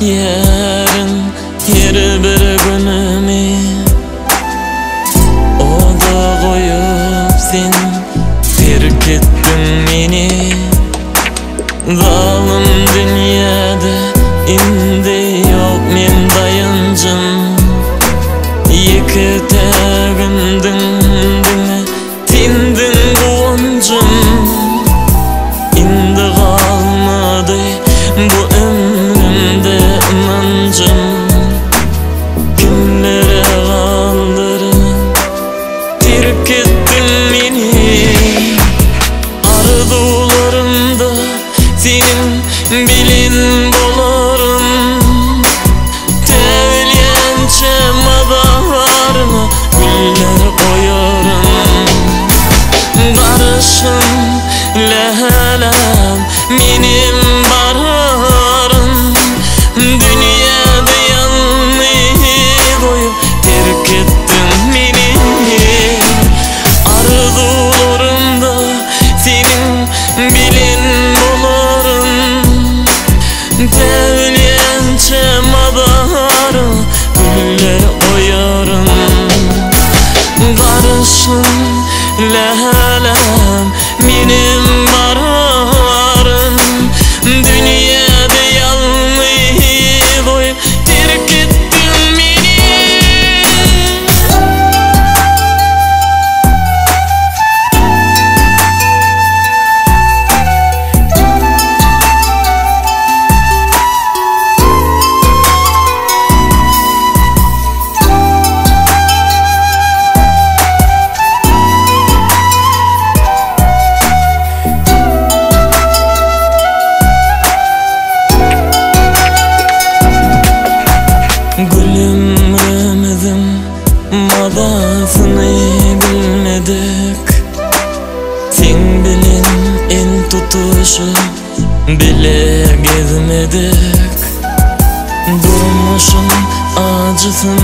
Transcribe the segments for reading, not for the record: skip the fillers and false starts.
Yarın her bir günümü oda koyup sen terk ettin beni. Zalim dünyada indi yok men dayancım. Yıkı tağımdın tindin kuvancım. İndi kalmadı bu ömrümde inancım. Kimlere kaldırın terk ettin beni. Arzularımda senin bilin bolarım. Tevliyençe madalarına güller koyarım. Barışım lehelem benim bararım. Dünyada yalnız koyup terk ettin beni. Arzularımda senin bilin bolarım. Tevliyençe madalarına güller koyarım. Barışım lehelem benim bararım. Dünyada yalnız koyup terk ettin beni. Gülüm ömrüm madasını bilmedik. Sen bilin en tutuşu bile gezmedik. Durmuşum acısın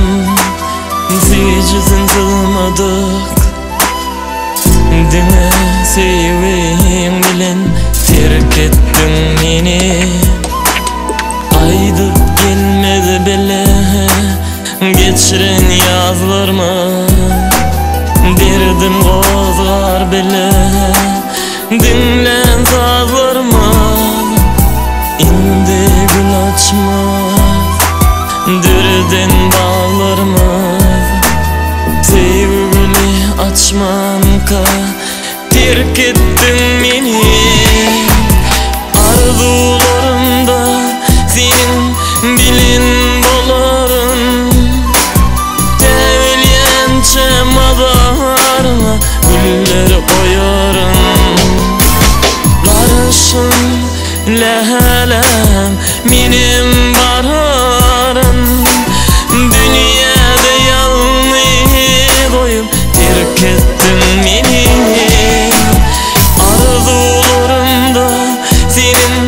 seyircisin sığmadık. Dime seveyim bilen terk ettin beni. Aydıp gelmedi bile geçiren yazlarıma. Derdim kozgar bile dinlen sazlarıma. İndi gül açmaz dürden bağlarımız. Sevgili açmanka terk ettin beni. Arzularımda senin bilin bolarım. Tevliyençe madalarına güller koyarım. Barışım lehelem benim bararım. Dünyada yalnız koyup terk ettin beni. Arzularımda senin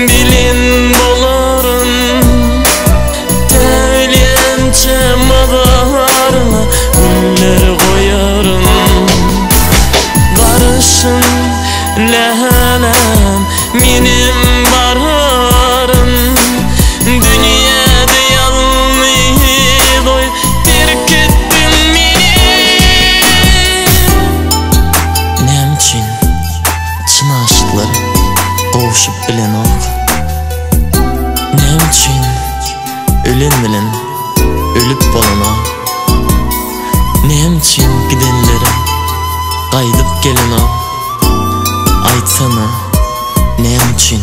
bilin bolarım. Tevliyençe madalarına güller koyarım. Barışım lehelem benim bararım. Dünyada yalnız koyup terk ettin beni. Nem için çın aşıklar kavuşup bilen ok. Nem için ölen bilen ölüp bolana. Nem için gidenlere kaydıp gelen o. Aytsana nem için